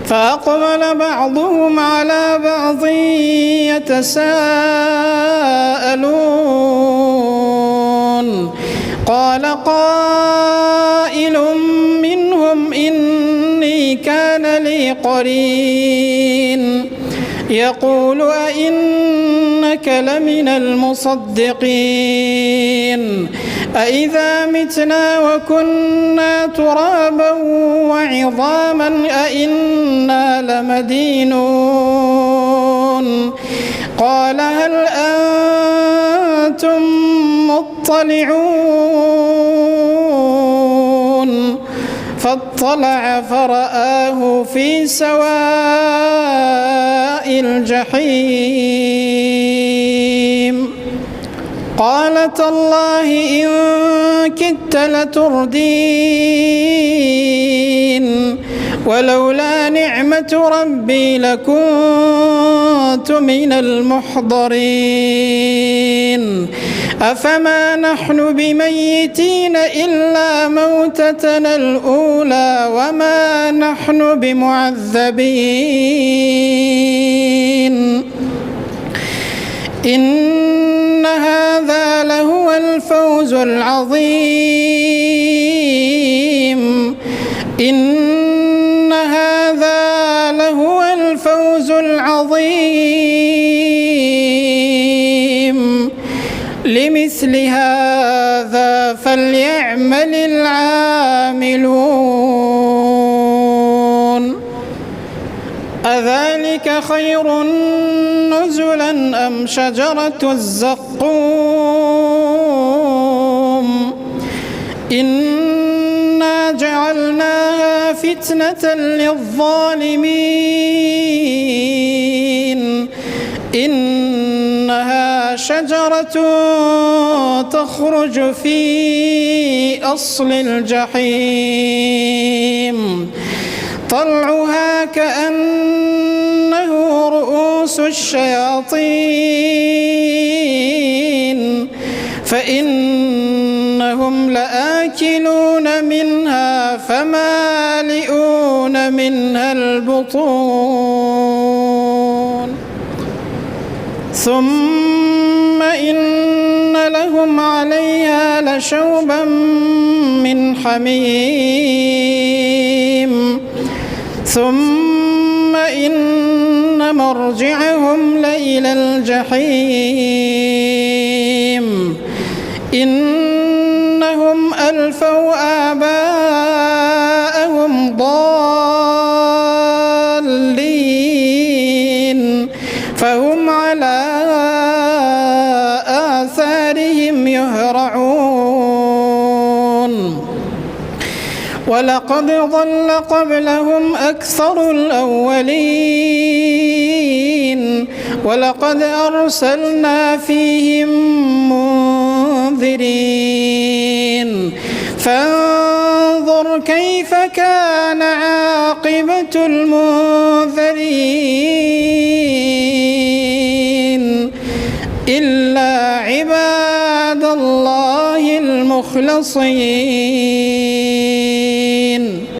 فأقبل بعضهم على بعض يتساءلون قال قائل منهم إني كان لي قرين يقول أئنك لمن المصدقين أإذا متنا وكنا ترابا وعظاما أإنا لمدينون قال هل أنتم مطلعون فاطلع فرآه في سواء الجحيم قال تالله إن كدت لتردين ولولا نعمة ربي لكنت من المحضرين أفما نحن بميتين إلا موتتنا الأولى وما نحن بمعذبين إن هذا لهو الفوز العظيم إن هذا لهو الفوز العظيم لمثل هذا فليعمل العاملون أذلك خير نزلا أم شجرة الزقوم إنا جعلناها فتنة للظالمين إنها شجرة تخرج في أصل الجحيم طلعها كأنه رؤوس الشياطين فإنهم لآكلون منها فمالئون منها البطون ثم إن لهم عليها لشوبا من حميم ثم إن مرجعهم لإلى الجحيم إنهم ألفوا آباءهم ضالين فهم على آثارهم يهرعون ولقد ضل قبلهم أكثر الأولين ولقد أرسلنا فيهم منذرين فانظر كيف كان عاقبة المنذرين إلا عباد الله المخلصين.